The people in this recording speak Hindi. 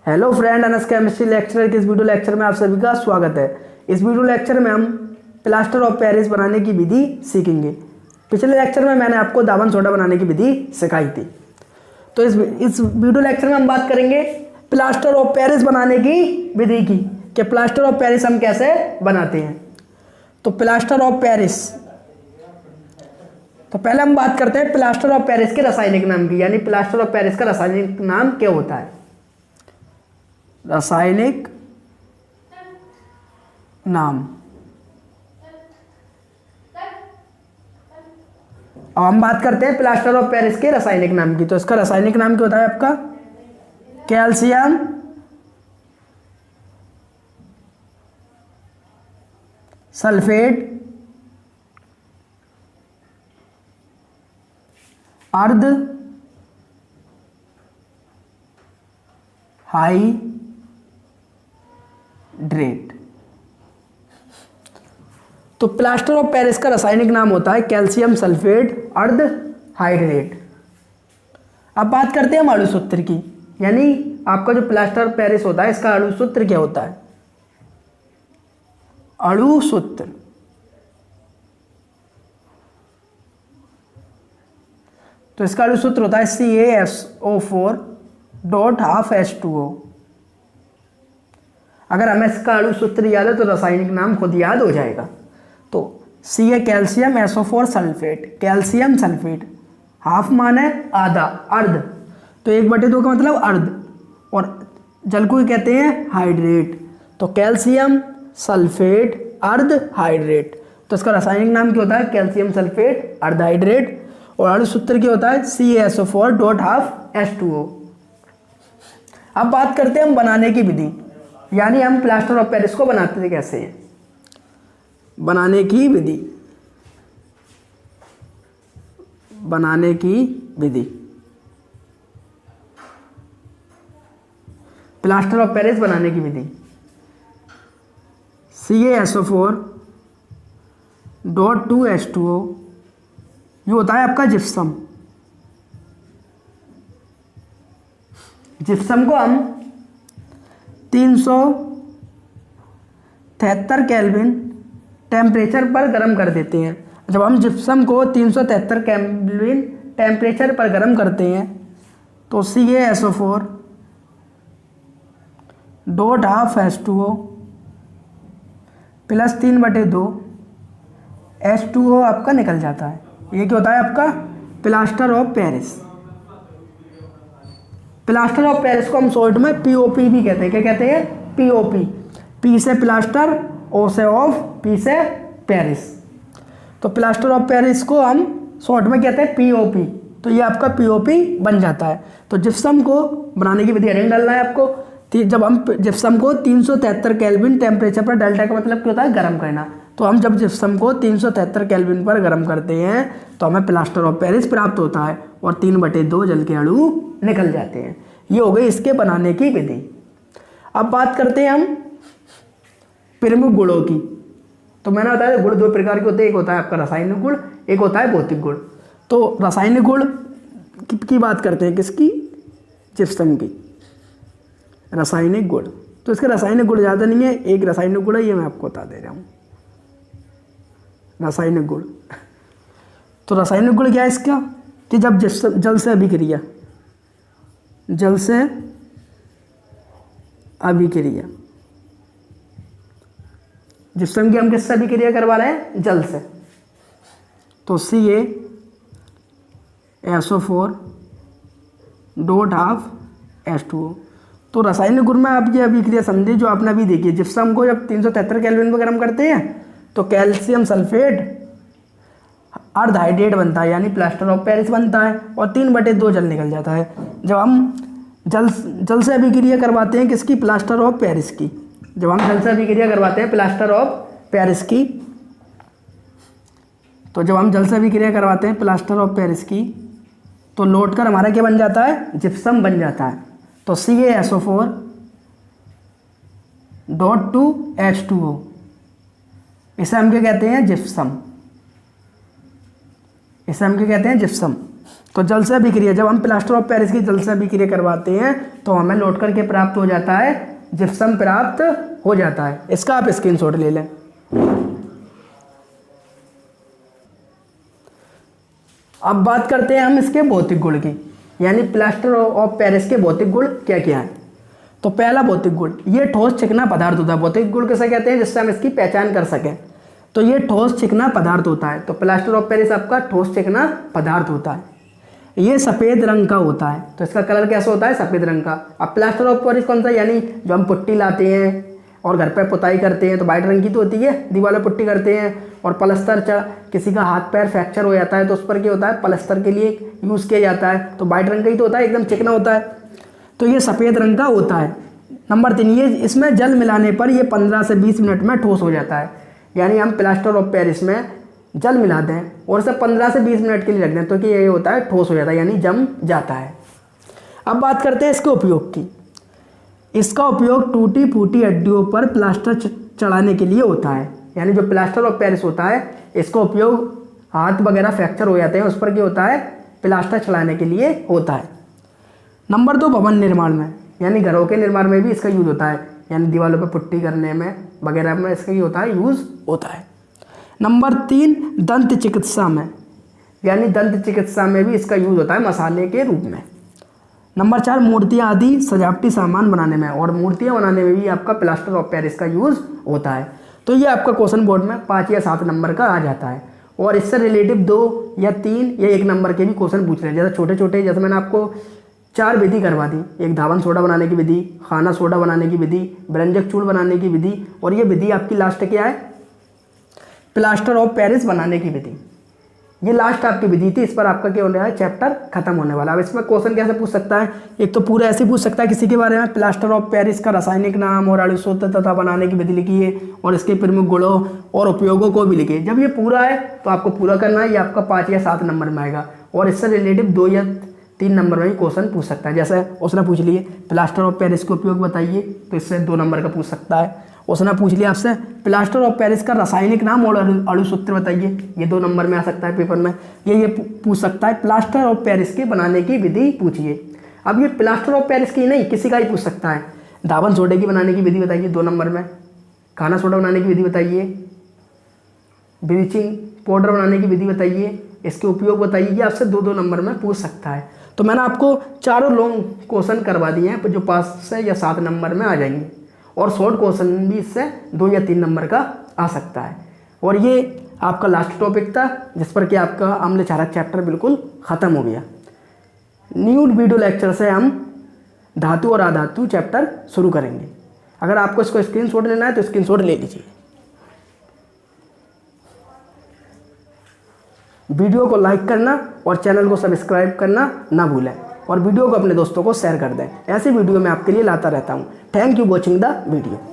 Hello friend, Anas chemistry lecture के इस वीडियो लेक्चर में आप सभी का स्वागत है। इस वीडियो लेक्चर में हम प्लास्टर ऑफ पेरिस बनाने की विधि सीखेंगे। पिछले लेक्चर में मैंने आपको दावन सोडा बनाने की विधि सिखाई थी। तो इस वीडियो लेक्चर में हम बात करेंगे प्लास्टर ऑफ पेरिस बनाने की विधि की, कि प्लास्टर ऑफ पेरिस हम कैसे बनाते हैं। तो प्लास्टर ऑफ पेरिस, तो पहले हम बात करते हैं प्लास्टर ऑफ पेरिस के रासायनिक नाम की, यानी प्लास्टर ऑफ पेरिस का रासायनिक नाम क्या होता है। रासायनिक नाम, अब हम बात करते हैं प्लास्टर ऑफ पेरिस के रासायनिक नाम की। तो इसका रासायनिक नाम क्या होता है आपका? कैल्शियम सल्फेट अर्ध हाइड्रेट। तो प्लास्टर ऑफ पेरिस का रासायनिक नाम होता है कैल्शियम सल्फेट अर्ध हाइड्रेट। अब बात करते हैं हम अणु सूत्र की, यानी आपका जो प्लास्टर ऑफ पेरिस होता है इसका अणु सूत्र क्या होता है। अणु सूत्र, तो इसका अणु सूत्र होता है CaSO4 डॉट हाफ H2O। अगर हमें इसका अणु सूत्र याद है तो रासायनिक नाम खुद याद हो जाएगा। तो Ca calcium SO4 sulphate, calcium sulphate, half माने आधा, अर्ध, तो 1/2 का मतलब अर्ध, और जल को कहते हैं हाइड्रेट। तो कैल्शियम सल्फेट अर्ध हाइड्रेट, तो इसका रासायनिक नाम क्या होता है? कैल्शियम सल्फेट अर्ध हाइड्रेट, और अणु सूत्र क्या होता है? CaSO4 dot half H2O। अब बात करते हैं हम बनाने की विधि, यानी हम प्लास्टर ऑफ पेरिस को बनाते थे कैसे हैं। बनाने की विधि, बनाने की विधि, प्लास्टर ऑफ पेरिस बनाने की विधि, CaSO4 डॉट 2H2O, ये होता है आपका जिप्सम। जिप्सम को हम 373 केल्विन टेम्परेचर पर गर्म कर देते हैं। जब हम जिप्सम को 373 केल्विन टेम्परेचर पर गर्म करते हैं तो CaSO4 dot half H2O plus 3/2 H2O आपका निकल जाता है। ये क्या होता है आपका? Plaster of Paris. Plaster of Paris को हम शॉर्ट में POP भी कहते हैं। क्या कहते हैं? POP। P से प्लास्टर, O से ऑफ, P से पेरिस। तो प्लास्टर ऑफ पेरिस को हम शॉर्ट में कहते हैं POP। तो ये आपका POP बन जाता है। तो जिप्सम को बनाने की विधि हेडिंग डालना है आपको। जब हम जिप्सम को 373 केल्विन टेम्परेचर पर, डेल्टा का मतलब क्या होता है? गर्म करना। तो हम जब जिप्सम को 373 केल्विन पर गर्म करते हैं तो हमें प्लास्टर ऑफ पेरिस प्राप्त होता है, और 3/2 जल के अणु निकल जाते हैं। ये हो गई इसके बनाने की विधि। अब बात करते हैं हम प्रमुख गुणों की। तो मैंने बताया गुण 2 प्रकार के होते हैं, एक होता है आपका रासायनिक गुण, एक होता है भौतिक गुण। तो रासायनिक गुण की बात करते हैं, किसकी? जिप्सम की। रासायनिक गुण, तो इसके रासायनिक गुण ज़्यादा नहीं है, एक रासायनिक गुण है, ये मैं आपको बता दे रहा हूँ। रासायनिक गुण, तो रासायनिक गुण क्या है इसका? कि जब जल से अभिक्रिया, जल से अभिक्रिया, जिप्सम की हम किससे अभिक्रिया करवा रहे हैं? जल से। तो CaSO4 डॉट हाफ H2O। तो रासायनिक गुण में आप ये अभिक्रिया समझिए जो आपने अभी देखी। जिप्सम को जब 373 केल्विन पर गर्म करते हैं तो कैल्शियम सल्फेट अर्ध हाइड्रेट बनता है, यानी प्लास्टर ऑफ पेरिस बनता है, और 3/2 जल निकल जाता है। जब हम जल से अभिक्रिया करवाते हैं किसकी? प्लास्टर ऑफ पेरिस की। जब हम जल से अभिक्रिया करवाते हैं प्लास्टर ऑफ पेरिस की, तो जब हम जल से अभिक्रिया करवाते हैं प्लास्टर ऑफ पेरिस की, तो लौट कर हमारा क्या बन जाता है? जिप्सम बन जाता है। तो CaSO4 डॉट 2H2O, इसे हम क्या कहते हैं? जिप्सम। इसे हम क्या कहते हैं? जिप्सम। तो जल से अभिक्रिया, जब हम प्लास्टर ऑफ पेरिस की जल से अभिक्रिया करवाते हैं तो हमें लौट करके प्राप्त हो जाता है जिप्सम प्राप्त हो जाता है। इसका आप स्क्रीनशॉट ले लें। अब बात करते हैं हम इसके भौतिक गुण की, यानी प्लास्टर ऑफ पेरिस के भौतिक गुण क्या क्या है। तो पहला भौतिक गुण, ये ठोस चिकना पदार्थ होता है। भौतिक गुण किसे कहते हैं, जिससे हम इसकी पहचान कर सकें। तो ये ठोस चिकना पदार्थ होता है। तो प्लास्टर ऑफ पेरिस आपका ठोस चिकना पदार्थ होता है। ये सफ़ेद रंग का होता है। तो इसका कलर कैसा होता है, सफ़ेद रंग का। अब प्लास्टर ऑफ पेरिस कौन सा, यानी जो हम पुट्टी लाते हैं और घर पर पुताई करते हैं तो वाइट रंग की तो होती है, दीवार पर पुट्टी करते हैं। और प्लस्तर किसी का हाथ पैर फ्रैक्चर हो जाता है तो उस पर क्या होता है, प्लस्तर के लिए यूज़ किया जाता है। तो वाइट रंग का ही तो होता है, एकदम चिकना होता है। तो ये सफ़ेद रंग का होता है। नंबर 3, ये इसमें जल मिलाने पर ये 15 से 20 मिनट में ठोस हो जाता है। यानी हम प्लास्टर ऑफ पेरिस में जल मिला दें और इसे 15 से 20 मिनट के लिए रख दें तो कि ये होता है ठोस हो जाता है, यानी जम जाता है। अब बात करते हैं इसके उपयोग की। इसका उपयोग टूटी फूटी हड्डियों पर प्लास्टर चढ़ाने के लिए होता है। यानी जो प्लास्टर ऑफ पेरिस होता है इसका उपयोग हाथ वगैरह फ्रैक्चर हो जाते हैं उस पर क्या होता है, प्लास्टर चढ़ाने के लिए होता है। नंबर 2, भवन निर्माण में, यानी घरों के निर्माण में भी इसका यूज़ होता है। यानी दीवारों पर पुट्टी करने में वगैरह में इसका ये होता है, यूज़ होता है। नंबर 3, दंत चिकित्सा में, यानी दंत चिकित्सा में भी इसका यूज़ होता है मसाले के रूप में। नंबर 4, मूर्तियाँ आदि सजावटी सामान बनाने में, और मूर्तियाँ बनाने में भी आपका प्लास्टर ऑफ पेरिस का यूज़ होता है। तो ये आपका क्वेश्चन बोर्ड में 5 या 7 नंबर का आ जाता है। और इससे रिलेटिव 2 या 3 या 1 नंबर के भी क्वेश्चन पूछ रहे हैं। जैसे छोटे छोटे, जैसे मैंने आपको 4 विधि करवा दी, एक धावन सोडा बनाने की विधि, खाना सोडा बनाने की विधि, व्यंजक चूर्ण बनाने की विधि, और ये विधि आपकी लास्ट क्या है, प्लास्टर ऑफ पेरिस बनाने की विधि। ये लास्ट आपकी विधि थी। इस पर आपका क्या होने वाला है, चैप्टर खत्म होने वाला है। अब इसमें क्वेश्चन कैसे पूछ सकता है, एक तो पूरा ऐसे पूछ सकता है किसी के बारे में, प्लास्टर ऑफ पेरिस का रासायनिक नाम और अणु सूत्र तथा बनाने की विधि लिखिए और इसके प्रमुख गुणों और उपयोगों को भी लिखिए। जब ये पूरा है तो आपको पूरा करना है, ये आपका 5 या 7 नंबर में आएगा। और इससे रिलेटिव 2 या 3 नंबर में ही क्वेश्चन पूछ सकता है। जैसे उसने पूछ लिए प्लास्टर ऑफ पेरिस के उपयोग बताइए, तो इससे 2 नंबर का पूछ सकता है। उसने पूछ लिया आपसे प्लास्टर ऑफ पेरिस का रासायनिक नाम और अणु सूत्र बताइए, ये 2 नंबर में आ सकता है पेपर में। ये पूछ सकता है प्लास्टर ऑफ पेरिस के बनाने की विधि पूछिए। अब ये प्लास्टर ऑफ पेरिस की नहीं, किसी का ही पूछ सकता है। धावन सोडे की बनाने की विधि बताइए, 2 नंबर में। खाना सोडा बनाने की विधि बताइए, ब्लीचिंग पाउडर बनाने की विधि बताइए, इसके उपयोग बताइए। ये आपसे 2-2 नंबर में पूछ सकता है। तो मैंने आपको चारों लॉन्ग क्वेश्चन करवा दिए हैं जो 5 से या 7 नंबर में आ जाएंगे। और शॉर्ट क्वेश्चन भी इससे 2 या 3 नंबर का आ सकता है। और ये आपका लास्ट टॉपिक था जिस पर कि आपका अम्ल क्षारक चैप्टर बिल्कुल ख़त्म हो गया। न्यू वीडियो लेक्चर से हम धातु और अधातु चैप्टर शुरू करेंगे। अगर आपको इसको स्क्रीनशॉट लेना है तो स्क्रीनशॉट ले लीजिए। वीडियो को लाइक करना और चैनल को सब्सक्राइब करना ना भूलें, और वीडियो को अपने दोस्तों को शेयर कर दें। ऐसे वीडियो मैं आपके लिए लाता रहता हूँ। Thank you watching the video.